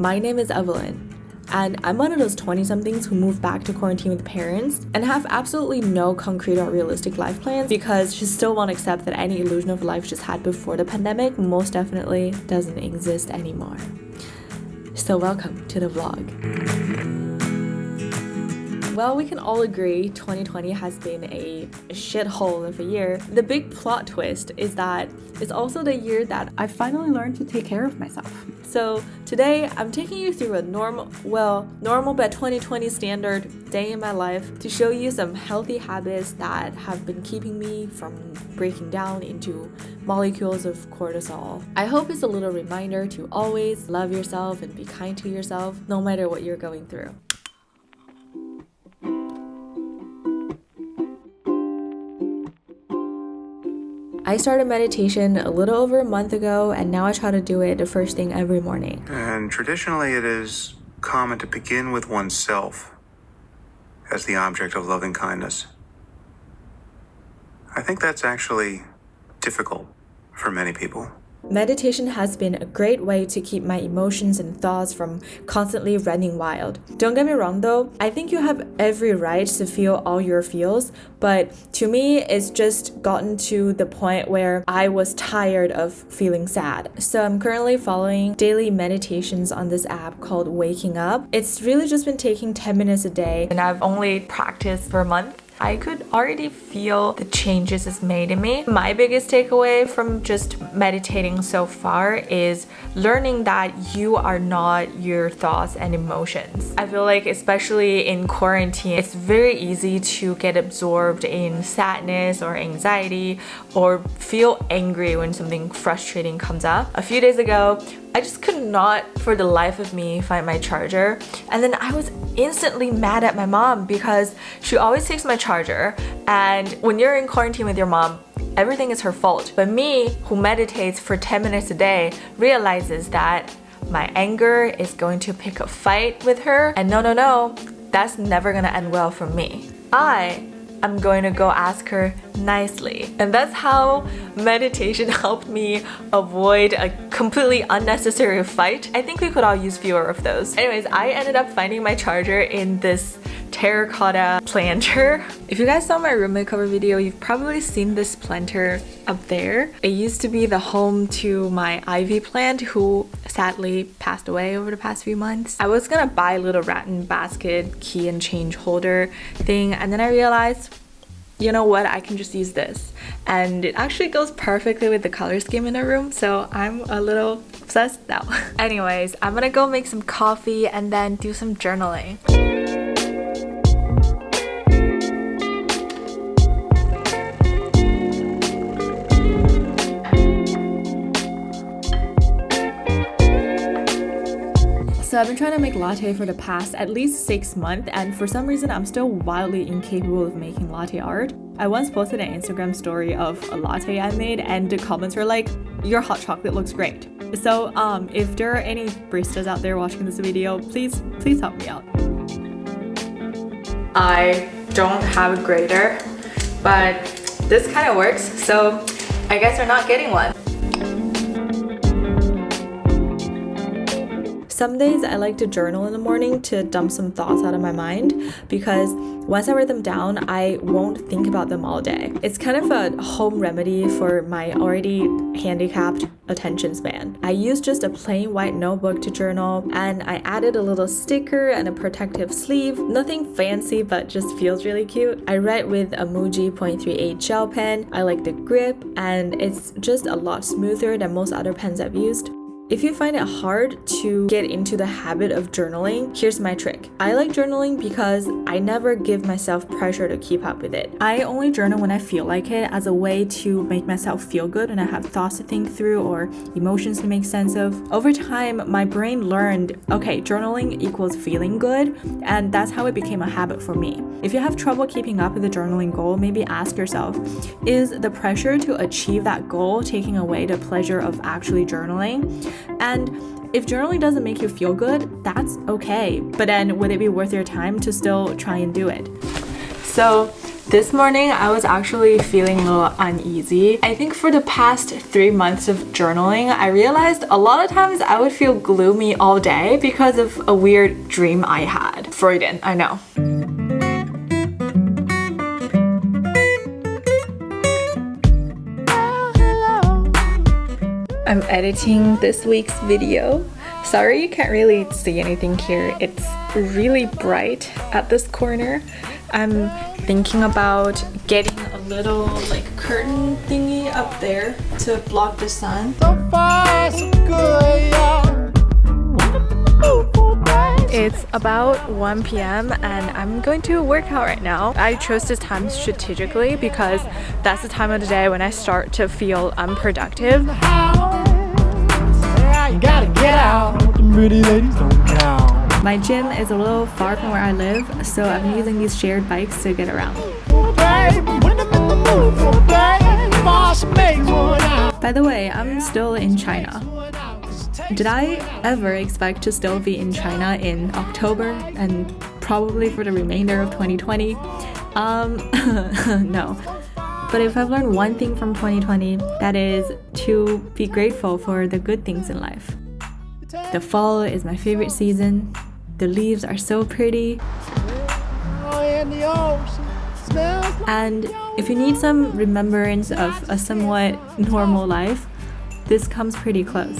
My name is Evelyn, and I'm one of those 20-somethings who moved back to quarantine with parents and have absolutely no concrete or realistic life plans because she still won't accept that any illusion of life she's had before the pandemic most definitely doesn't exist anymore. So welcome to the vlog. Well, we can all agree 2020 has been a shithole of a year. The big plot twist is that it's also the year that I finally learned to take care of myself. So today I'm taking you through a normal but 2020 standard day in my life to show you some healthy habits that have been keeping me from breaking down into molecules of cortisol. I hope it's a little reminder to always love yourself and be kind to yourself no matter what you're going through. I started meditation a little over a month ago, and now I try to do it the first thing every morning. And traditionally it is common to begin with oneself as the object of loving kindness. I think that's actually difficult for many people. Meditation has been a great way to keep my emotions and thoughts from constantly running wild. Don't get me wrong though, I think you have every right to feel all your feels, but to me, it's just gotten to the point where I was tired of feeling sad. So I'm currently following daily meditations on this app called Waking Up. It's really just been taking 10 minutes a day, and I've only practiced for a month. I could already feel the changes it's made in me. My biggest takeaway from just meditating so far is learning that you are not your thoughts and emotions. I feel like especially in quarantine, it's very easy to get absorbed in sadness or anxiety or feel angry when something frustrating comes up. A few days ago, I just could not for the life of me find my charger, and then I was instantly mad at my mom because she always takes my charger, and when you're in quarantine with your mom, everything is her fault. But me, who meditates for 10 minutes a day, realizes that my anger is going to pick a fight with her, and no, that's never gonna end well for me. I'm going to go ask her nicely. And that's how meditation helped me avoid a completely unnecessary fight. I think we could all use fewer of those. Anyways, I ended up finding my charger in this terracotta planter. If you guys saw my room makeover video, you've probably seen this planter up there. It used to be the home to my ivy plant who sadly passed away over the past few months. I was gonna buy a little rattan basket key and change holder thing, and then I realized, you know what, I can just use this. And it actually goes perfectly with the color scheme in the room, so I'm a little obsessed now. Anyways, I'm gonna go make some coffee and then do some journaling. So I've been trying to make latte for the past at least 6 months, and for some reason I'm still wildly incapable of making latte art. I once posted an Instagram story of a latte I made, and the comments were like, "Your hot chocolate looks great." So if there are any baristas out there watching this video, please help me out. I don't have a grater, but this kind of works, so I guess we're not getting one. Some days I like to journal in the morning to dump some thoughts out of my mind, because once I write them down, I won't think about them all day. It's kind of a home remedy for my already handicapped attention span. I use just a plain white notebook to journal, and I added a little sticker and a protective sleeve. Nothing fancy, but just feels really cute. I write with a Muji 0.38 gel pen. I like the grip, and it's just a lot smoother than most other pens I've used. If you find it hard to get into the habit of journaling, here's my trick. I like journaling because I never give myself pressure to keep up with it. I only journal when I feel like it, as a way to make myself feel good when I have thoughts to think through or emotions to make sense of. Over time, my brain learned, okay, journaling equals feeling good, and that's how it became a habit for me. If you have trouble keeping up with the journaling goal, maybe ask yourself, is the pressure to achieve that goal taking away the pleasure of actually journaling? And if journaling doesn't make you feel good, that's okay. But then would it be worth your time to still try and do it? So This morning, I was actually feeling a little uneasy. I think for the past 3 months of journaling, I realized a lot of times I would feel gloomy all day because of a weird dream I had. Freudian, I know. I'm editing this week's video. Sorry you can't really see anything here. It's really bright at this corner. I'm thinking about getting a little like curtain thingy up there to block the sun. So far, so good, y'all. It's about 1 p.m. and I'm going to work out right now. I chose this time strategically because that's the time of the day when I start to feel unproductive. Yeah, you gotta get out. The pretty ladies don't count. My gym is a little far from where I live, so I've been using these shared bikes to get around. By the way, I'm still in China. Did I ever expect to still be in China in October and probably for the remainder of 2020? No. But if I've learned one thing from 2020, that is to be grateful for the good things in life. The fall is my favorite season. The leaves are so pretty. And if you need some remembrance of a somewhat normal life, this comes pretty close.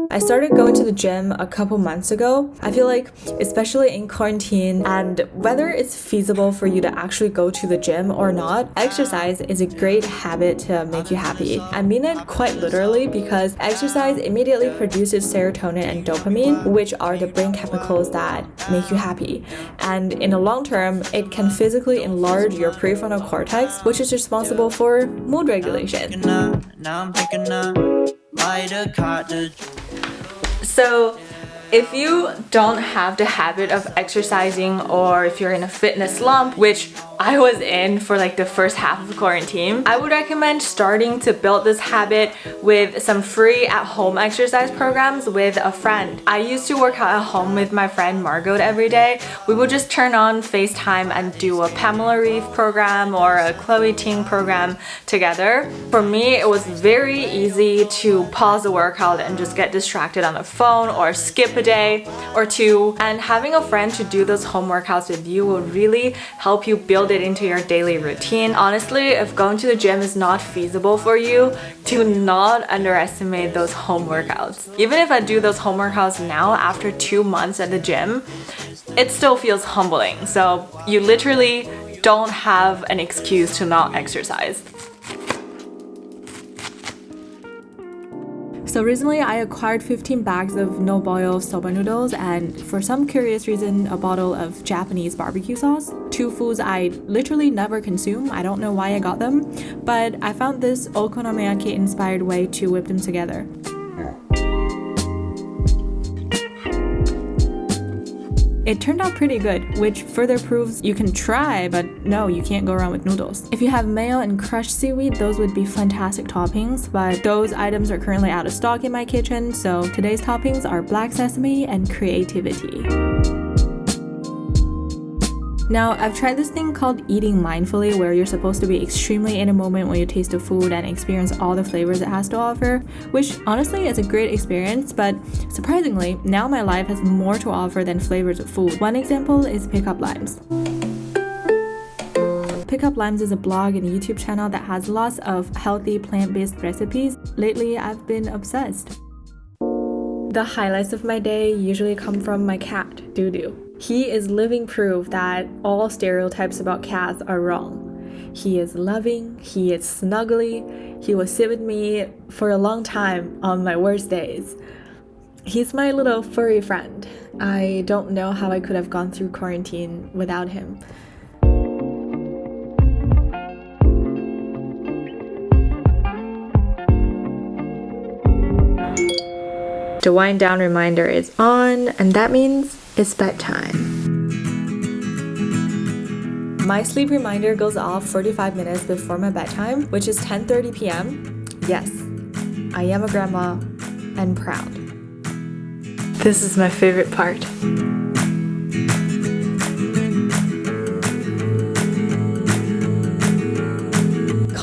I started going to the gym a couple months ago. I feel like, especially in quarantine, and whether it's feasible for you to actually go to the gym or not, exercise is a great habit to make you happy. I mean it quite literally because exercise immediately produces serotonin and dopamine, which are the brain chemicals that make you happy. And in the long term, it can physically enlarge your prefrontal cortex, which is responsible for mood regulation. So if you don't have the habit of exercising, or if you're in a fitness slump, which I was in for like the first half of quarantine, I would recommend starting to build this habit with some free at-home exercise programs with a friend. I used to work out at home with my friend Margot every day. We would just turn on FaceTime and do a Pamela Reeve program or a Chloe Ting program together. For me, it was very easy to pause the workout and just get distracted on the phone or skip a day or two, and having a friend to do those home workouts with you will really help you build it into your daily routine. Honestly, if going to the gym is not feasible for you, do not underestimate those home workouts. Even if I do those home workouts now after 2 months at the gym, it still feels humbling. So you literally don't have an excuse to not exercise. So recently I acquired 15 bags of no-boil soba noodles and for some curious reason a bottle of Japanese barbecue sauce. 2 foods I literally never consume. I don't know why I got them, but I found this okonomiyaki inspired way to whip them together. It turned out pretty good, which further proves you can try, but no, you can't go wrong with noodles. If you have mayo and crushed seaweed, those would be fantastic toppings, but those items are currently out of stock in my kitchen, so today's toppings are black sesame and creativity. Now, I've tried this thing called eating mindfully, where you're supposed to be extremely in a moment when you taste the food and experience all the flavors it has to offer, which honestly is a great experience, but surprisingly, now my life has more to offer than flavors of food. One example is Pickup Limes. Pickup Limes is a blog and YouTube channel that has lots of healthy plant-based recipes. Lately, I've been obsessed. The highlights of my day usually come from my cat, Dudu. He is living proof that all stereotypes about cats are wrong. He is loving, he is snuggly, he will sit with me for a long time on my worst days. He's my little furry friend. I don't know how I could have gone through quarantine without him. The wind down reminder is on, and that means it's bedtime. My sleep reminder goes off 45 minutes before my bedtime, which is 10:30 p.m. Yes, I am a grandma and proud. This is my favorite part.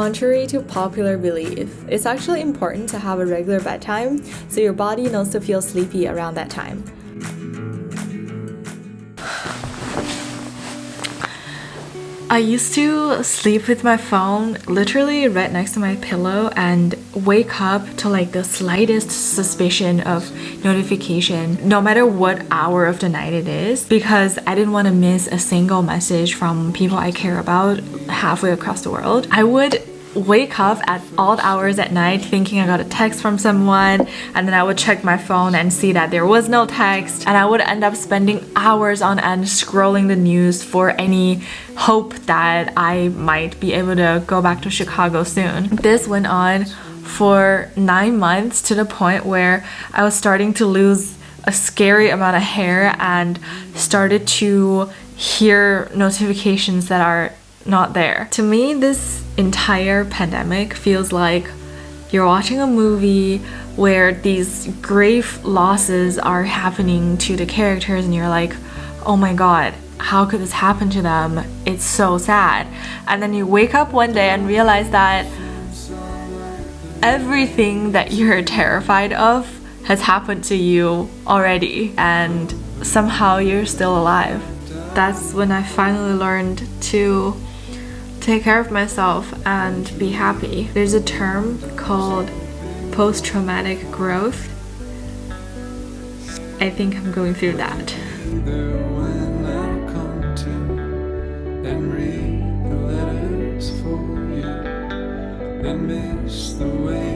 Contrary to popular belief, it's actually important to have a regular bedtime so your body knows to feel sleepy around that time. I used to sleep with my phone literally right next to my pillow and wake up to like the slightest suspicion of notification, no matter what hour of the night it is, because I didn't want to miss a single message from people I care about halfway across the world. I would wake up at odd hours at night thinking I got a text from someone, and then I would check my phone and see that there was no text, and I would end up spending hours on end scrolling the news for any hope that I might be able to go back to Chicago soon. This went on for 9 months to the point where I was starting to lose a scary amount of hair and started to hear notifications that are not there. To me, this entire pandemic feels like you're watching a movie where these grave losses are happening to the characters and you're like, oh my god, how could this happen to them? It's so sad. And then you wake up one day and realize that everything that you're terrified of has happened to you already, and somehow you're still alive. That's when I finally learned to take care of myself and be happy. There's a term called post-traumatic growth. I think I'm going through that. When I come to and read the letters for you and miss the way